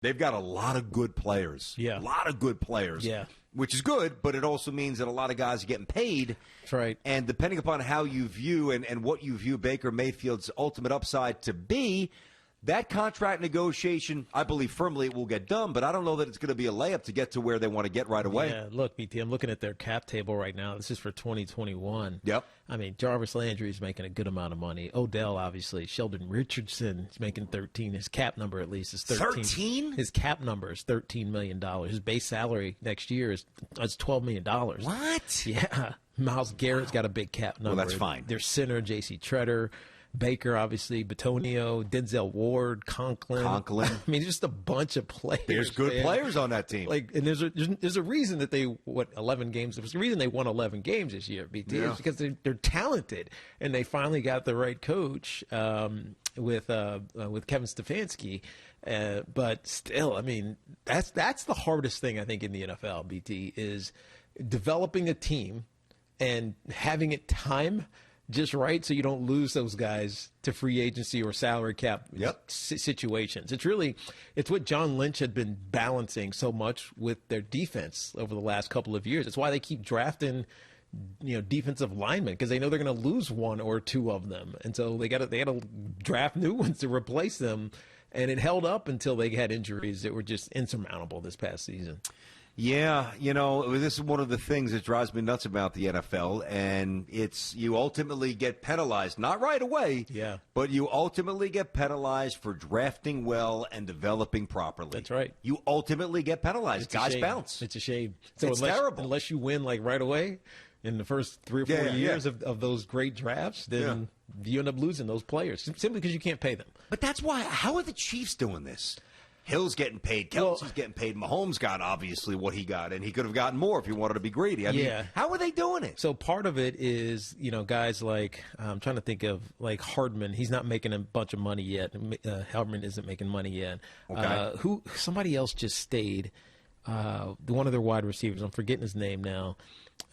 They've got a lot of good players. Yeah. A lot of good players. Yeah. Which is good, but it also means that a lot of guys are getting paid. That's right. And depending upon how you view and what you view Baker Mayfield's ultimate upside to be, that contract negotiation, I believe firmly it will get done, but I don't know that it's going to be a layup to get to where they want to get right away. Yeah, look, BT, I'm looking at their cap table right now. This is for 2021. Yep. I mean, Jarvis Landry is making a good amount of money. Odell, obviously. Sheldon Richardson is making 13. His cap number, at least, is 13. 13? His cap number is $13 million. His base salary next year is $12 million. What? Yeah. Miles Garrett's got a big cap number. Well, that's fine. Their center, J.C. Treader. Baker, obviously, Bitonio, Denzel Ward, Conklin. I mean, just a bunch of players. There's good players on that team. Like, and there's a reason that they 11 games. There's a reason they won 11 games this year. BT, it's because they're talented, and they finally got the right coach with Kevin Stefanski. But still, I mean, that's the hardest thing I think in the NFL. BT is developing a team and having it time just right so you don't lose those guys to free agency or salary cap situations. It's what John Lynch had been balancing so much with their defense over the last couple of years. It's why they keep drafting defensive linemen, because they know they're going to lose one or two of them. And so they got to draft new ones to replace them. And it held up until they had injuries that were just insurmountable this past season. Yeah, this is one of the things that drives me nuts about the NFL, and it's you ultimately get penalized, not right away, but you ultimately get penalized for drafting well and developing properly. That's right. You ultimately get penalized. Guys bounce. It's a shame. So it's terrible. Unless you win like right away in the first 3 or 4 years of those great drafts, then you end up losing those players simply because you can't pay them. But that's why. How are the Chiefs doing this? Hill's getting paid. Kelsey's getting paid. Mahomes got obviously what he got, and he could have gotten more if he wanted to be greedy. I mean, how are they doing it? So part of it is, guys like, I'm trying to think of like Hardman. He's not making a bunch of money yet. Hardman isn't making money yet. Okay. Somebody else just stayed. One of their wide receivers. I'm forgetting his name now.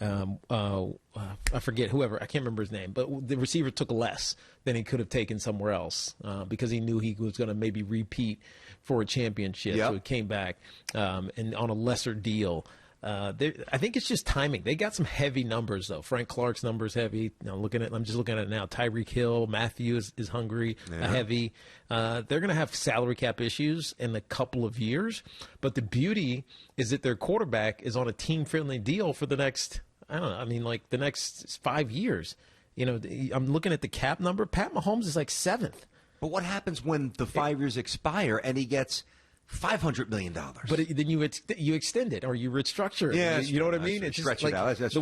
I forget whoever. I can't remember his name, but the receiver took less than he could have taken somewhere else because he knew he was going to maybe repeat for a championship. So he came back and on a lesser deal. I think it's just timing. They got some heavy numbers though. Frank Clark's numbers heavy. I'm just looking at it now. Tyreek Hill, Matthew is hungry, heavy. They're going to have salary cap issues in a couple of years, but the beauty is that their quarterback is on a team-friendly deal for the next, the next 5 years. I'm looking at the cap number. Pat Mahomes is like 7th. But what happens when the 5 years expire and he gets $500 million? But then you extend it or you restructure it. Yeah, you know what I mean? It's just like the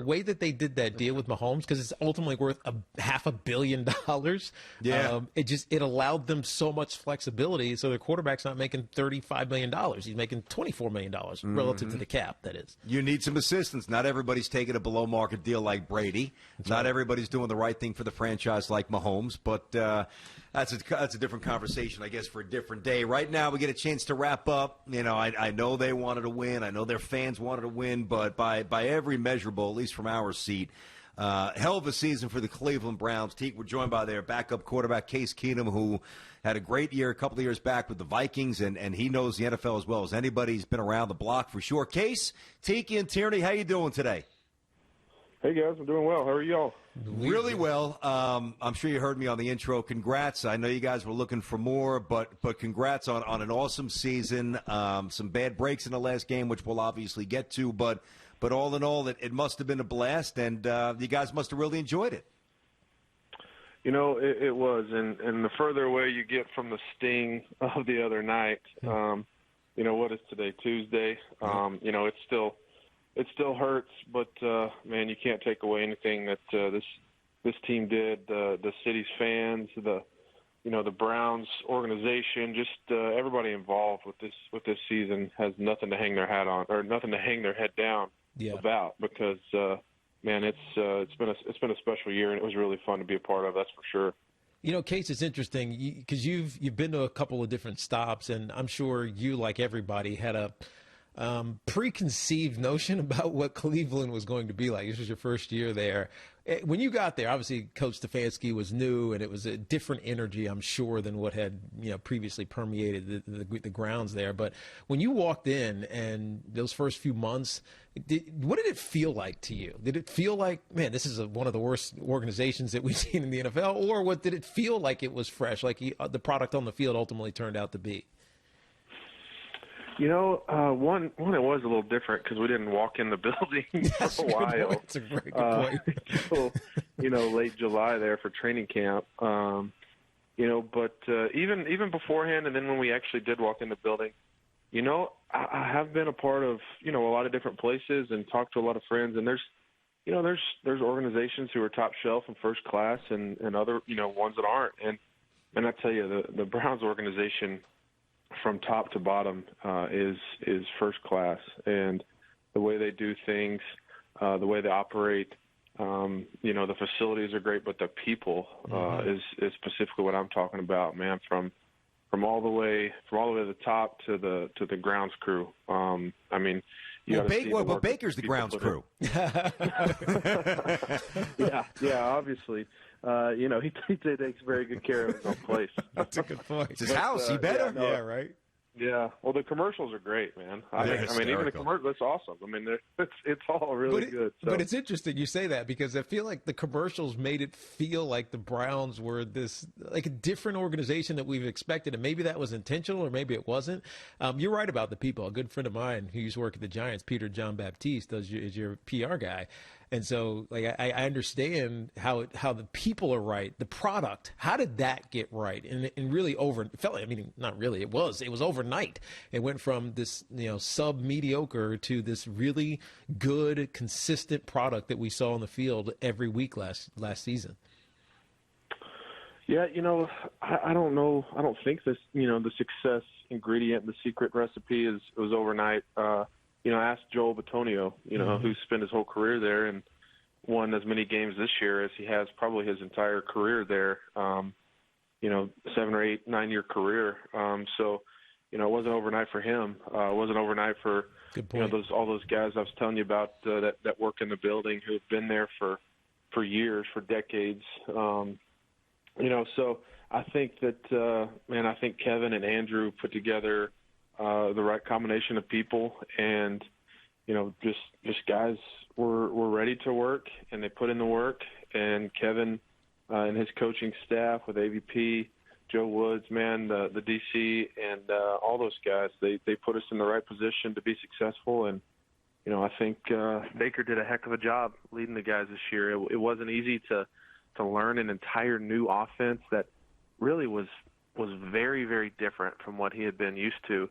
way that they did that deal with Mahomes, because it's ultimately worth $500 million. It allowed them so much flexibility. So their quarterback's not making $35 million. He's making $24 million relative to the cap. That is. You need some assistance. Not everybody's taking a below market deal like Brady. Not everybody's doing the right thing for the franchise like Mahomes. But that's a different conversation, I guess, for a different day. Right now, we get a chance to wrap up. I know they wanted to win. I know their fans wanted to win, but by every measurable, at least from our seat, hell of a season for the Cleveland Browns. Teak, we're joined by their backup quarterback, Case Keenum, who had a great year a couple of years back with the Vikings, and he knows the NFL as well as anybody. He's been around the block for sure. Case, Tiki and Tierney, how you doing today? Hey, guys. I'm doing well. How are y'all? Really well. I'm sure you heard me on the intro. Congrats. I know you guys were looking for more, but congrats on an awesome season. Some bad breaks in the last game, which we'll obviously get to, but all in all, it must have been a blast, and you guys must have really enjoyed it. It was, and the further away you get from the sting of the other night, what is today, Tuesday? It still hurts, but man, you can't take away anything that this team did. The city's fans, the Browns organization, just everybody involved with this season has nothing to hang their hat on or nothing to hang their head down about, because man, it's been a special year, and it was really fun to be a part of. That's for sure. Case, it's interesting because you've been to a couple of different stops, and I'm sure you, like everybody, had a preconceived notion about what Cleveland was going to be like. This was your first year there. when you got there, obviously Coach Stefanski was new, and it was a different energy, I'm sure, than what had previously permeated the grounds there. But when you walked in, and those first few months, what did it feel like to you? Did it feel like, man, this is one of the worst organizations that we've seen in the NFL, or what did it feel like it was fresh, like the product on the field ultimately turned out to be? One, it was a little different because we didn't walk in the building for a while. That's a very good point. Until, late July there for training camp. But even beforehand, and then when we actually did walk in the building, I have been a part of, a lot of different places and talked to a lot of friends, and there's organizations who are top shelf and first class and other, ones that aren't. And I tell you, the Browns organization from top to bottom is first class, and the way they do things, the way they operate, the facilities are great, but the people is specifically what I'm talking about, man. From all the way to the top to the grounds crew. Baker's the grounds crew. yeah, obviously. He takes very good care of his own place. That's a good point. It's his house. He better. Yeah, right. Yeah. Well, the commercials are great, man. Even the commercials, that's awesome. It's all really good. So. But it's interesting you say that, because I feel like the commercials made it feel like the Browns were this, like, a different organization that we've expected, and maybe that was intentional or maybe it wasn't. You're right about the people. A good friend of mine who used to work at the Giants, Peter John Baptiste, is your PR guy. And so, like, I understand how the people are right, the product. How did that get right? And really not really. It was overnight. It went from this sub mediocre to this really good, consistent product that we saw on the field every week last season. Yeah, I don't know. I don't think this, the success ingredient, the secret recipe was overnight. Ask Joel Bitonio, who spent his whole career there and won as many games this year as he has probably his entire career there, 7 or 8, 9-year career. So, it wasn't overnight for him. It wasn't overnight for, all those guys I was telling you about that work in the building who have been there for years, for decades. So I think that, I think Kevin and Andrew put together the right combination of people, and just guys were ready to work, and they put in the work. And Kevin and his coaching staff with AVP, Joe Woods, man, the DC, and all those guys, they put us in the right position to be successful. And I think Baker did a heck of a job leading the guys this year. It wasn't easy to learn an entire new offense that really was very, very different from what he had been used to.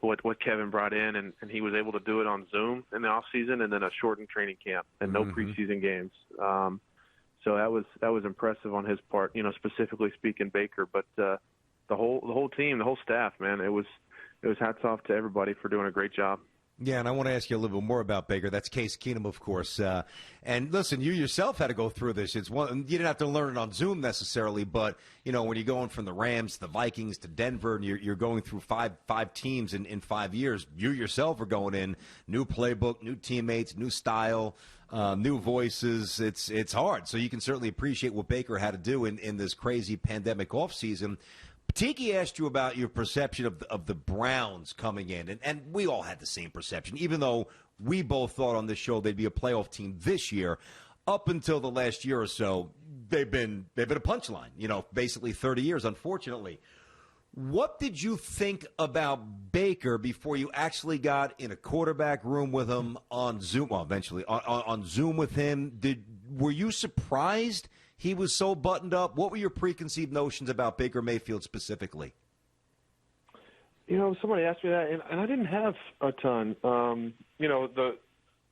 What Kevin brought in, and he was able to do it on Zoom in the off season, and then a shortened training camp and no preseason games. So that was impressive on his part, specifically speaking Baker, but the whole team, the whole staff, man, it was hats off to everybody for doing a great job. Yeah, and I want to ask you a little bit more about Baker. That's Case Keenum, of course. And listen, you yourself had to go through this. You didn't have to learn it on Zoom necessarily, but when you're going from the Rams to the Vikings to Denver, and you're going through five teams in 5 years, you yourself are going in new playbook, new teammates, new style, new voices. It's hard. So you can certainly appreciate what Baker had to do in this crazy pandemic offseason. Tiki asked you about your perception of the Browns coming in, and we all had the same perception, even though we both thought on this show they'd be a playoff team this year. Up until the last year or so, they've been a punchline, basically 30 years, unfortunately. What did you think about Baker before you actually got in a quarterback room with him on Zoom? Well, eventually on Zoom with him. Were you surprised he was so buttoned up? What were your preconceived notions about Baker Mayfield specifically? Somebody asked me that, and I didn't have a ton.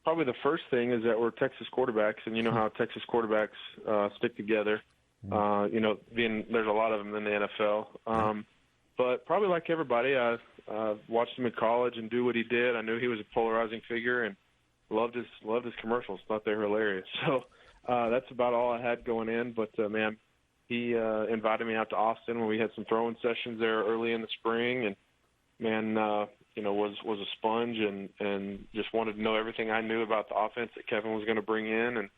Probably the first thing is that we're Texas quarterbacks, and you know how Texas quarterbacks stick together. There's a lot of them in the NFL. But probably like everybody, I watched him in college and do what he did. I knew he was a polarizing figure and loved his commercials. Thought they were hilarious. So that's about all I had going in. But, man, he invited me out to Austin when we had some throwing sessions there early in the spring. And, man, was a sponge and just wanted to know everything I knew about the offense that Kevin was going to bring in. And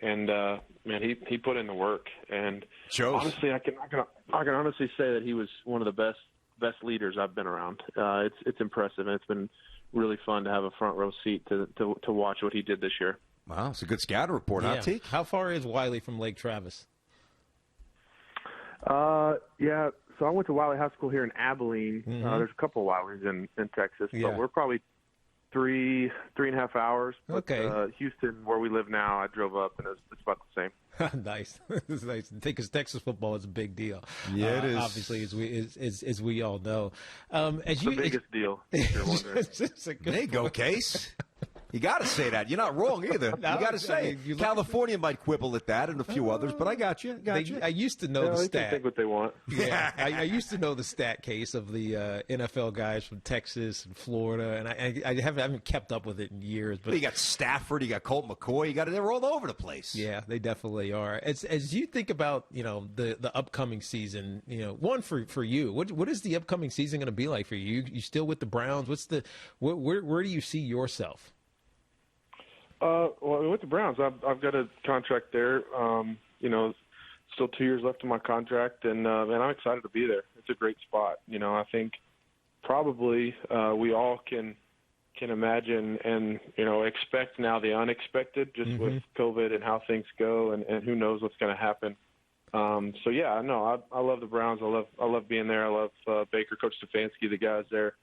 And man, he put in the work. And Shows. honestly, I can honestly say that he was one of the best leaders I've been around. It's impressive, and it's been really fun to have a front row seat to watch what he did this year. Wow, it's a good scouting report, huh, T? How far is Wiley from Lake Travis? Yeah, so I went to Wiley High School here in Abilene. There's a couple of Wileys in Texas, but we're probably 3.5 hours. But, okay. Houston, where we live now, I drove up, and it's about the same. Nice. It's nice. Because Texas football is a big deal. Yeah, it is. Obviously, as we all know. It's the biggest deal. If you're wondering. There you go, Case. You got to say that. You're not wrong either. You got to say it. California might quibble at that and a few others, but I got you. I used to know the They stat. can think what they want. Yeah, I used to know the stat case of the NFL guys from Texas and Florida, and I haven't kept up with it in years. But you got Stafford, you got Colt McCoy, they're all over the place. Yeah, they definitely are. As you think about the upcoming season, one for you, what is the upcoming season going to be like for you? You still with the Browns? Where do you see yourself? Well, with the Browns, I've got a contract there. Still 2 years left in my contract, and I'm excited to be there. It's a great spot. I think probably we all can imagine and expect now the unexpected, just with COVID and how things go, and who knows what's going to happen. So yeah, no, I love the Browns. I love being there. I love Baker, Coach Stefanski, the guys there.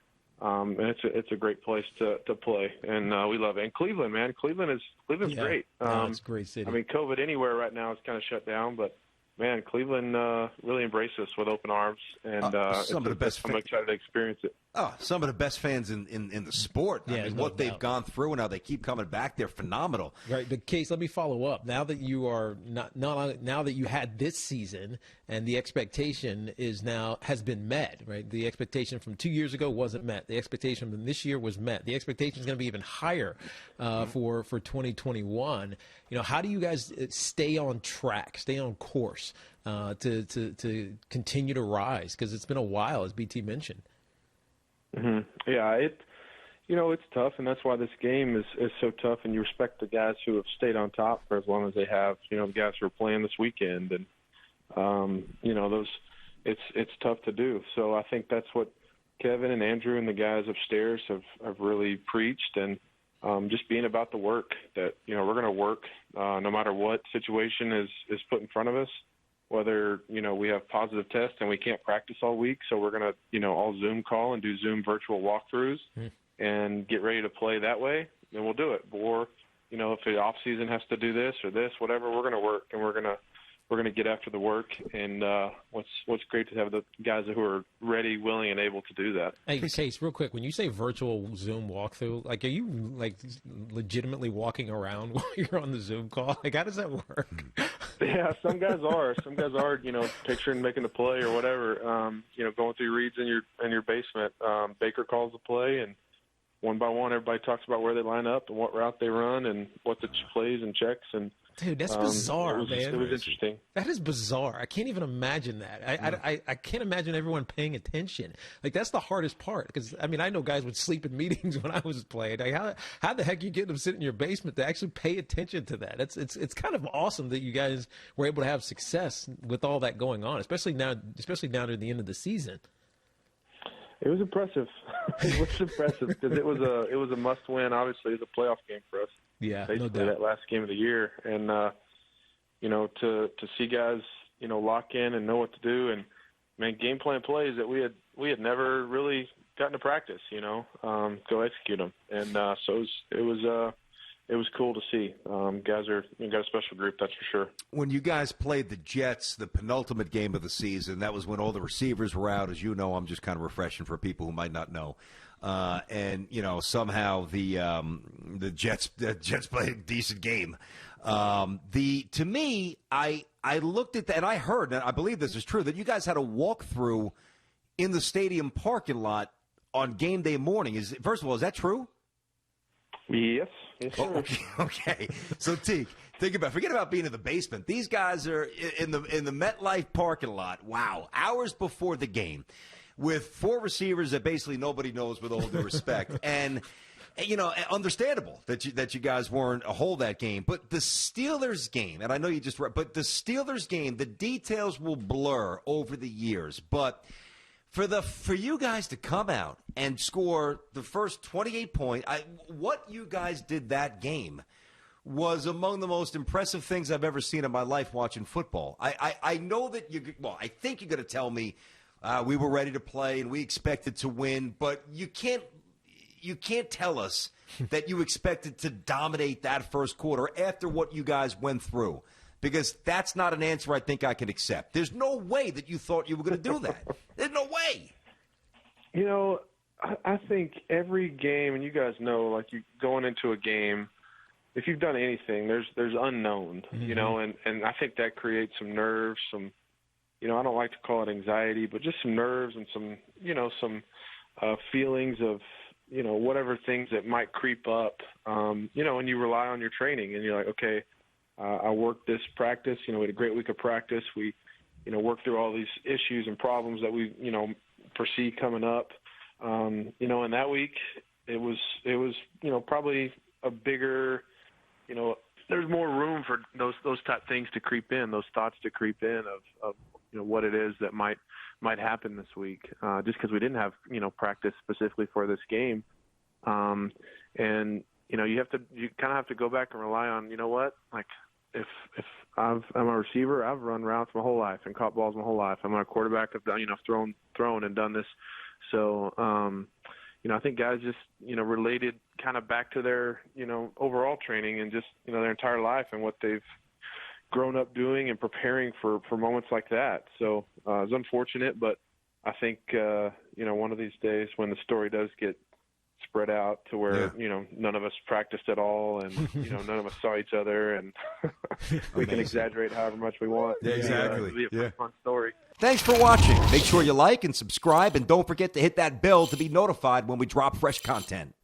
And it's a great place to play, and we love it. And Cleveland, man, Cleveland's great. It's a great city. I mean, COVID anywhere right now is kind of shut down, but man, Cleveland really embraced us with open arms, and some of the best. I'm excited to experience it. Oh, some of the best fans in the sport. Yeah, I mean, no what they've doubt. gone through and how they keep coming back, they're phenomenal. Right, but Case, let me follow up. Now that you are now that you had this season, and the expectation has been met. Right, the expectation from 2 years ago wasn't met. The expectation from this year was met. The expectation is going to be even higher for 2021. How do you guys stay on track, stay on course to continue to rise? Because it's been a while, as BT mentioned. Yeah, it's tough, and that's why this game is so tough. And you respect the guys who have stayed on top for as long as they have. The guys who are playing this weekend, and those it's tough to do. So I think that's what Kevin and Andrew and the guys upstairs have really preached, and just being about the work that we're going to work no matter what situation is put in front of us. Whether, we have positive tests and we can't practice all week, so we're going to, all Zoom call and do Zoom virtual walkthroughs and get ready to play that way, then we'll do it. Or, if the off season has to do this or this, whatever, we're going to work, and we're going to get after the work. And what's great to have the guys who are ready, willing, and able to do that. Hey, Case, real quick, when you say virtual Zoom walkthrough, are you legitimately walking around while you're on the Zoom call? How does that work? Yeah, some guys are. Some guys are, picturing making the play or whatever. Going through reads in your basement. Baker calls the play, and one by one, everybody talks about where they line up and what route they run and what the plays and checks. And dude, that's bizarre, man. It was interesting. That is bizarre. I can't even imagine that. I can't imagine everyone paying attention. That's the hardest part. Because, I know guys would sleep in meetings when I was playing. How the heck you get them sitting in your basement to actually pay attention to that? It's kind of awesome that you guys were able to have success with all that going on, especially now near the end of the season. It was impressive. It was impressive because it was a must win. Obviously, it's a playoff game for us. Yeah, basically no doubt. That last game of the year, and to see guys lock in and know what to do, and game plan plays that we had never really gotten to practice. Go execute them, and so it was cool to see. Guys got a special group, that's for sure. When you guys played the Jets, the penultimate game of the season, that was when all the receivers were out. As you know, I'm just kind of refreshing for people who might not know. And somehow the Jets played a decent game. To me, I looked at that and I heard, and I believe this is true, that you guys had a walkthrough in the stadium parking lot on game day morning. First of all, is that true? Yes. Oh, okay. So, forget about being in the basement. These guys are in the MetLife parking lot. Wow, hours before the game, with four receivers that basically nobody knows, with all due respect, and understandable that you guys weren't a whole that game. But the Steelers game, and I know you just read, but the Steelers game, the details will blur over the years. But for you guys to come out and score the first 28 points, what you guys did that game was among the most impressive things I've ever seen in my life watching football. I know that I think you're going to tell me we were ready to play and we expected to win, but you can't tell us that you expected to dominate that first quarter after what you guys went through, because that's not an answer I think I can accept. There's no way that you thought you were going to do that. There's no way. I think every game, and you guys know, like you going into a game, if you've done anything, there's unknown, and I think that creates some nerves, some, I don't like to call it anxiety, but just some nerves and some feelings of, whatever things that might creep up, and you rely on your training and you're like, okay, I worked this practice, we had a great week of practice. We, worked through all these issues and problems that we, foresee coming up. And that week it was, probably a bigger, there's more room for those type things to creep in, those thoughts to creep in of what it is that might happen this week, just because we didn't have, practice specifically for this game. And, you kind of have to go back and rely on, like if I'm a receiver, I've run routes my whole life and caught balls my whole life. I'm a quarterback, I've done, thrown and done this. So, I think guys just, related kind of back to their, overall training and just, their entire life and what they've grown up doing and preparing for moments like that. So it's unfortunate, but I think, one of these days when the story does get spread out to where, none of us practiced at all and, none of us saw each other and we can exaggerate however much we want. Yeah, exactly. It'll be a fun story. Thanks for watching. Make sure you like and subscribe, and don't forget to hit that bell to be notified when we drop fresh content.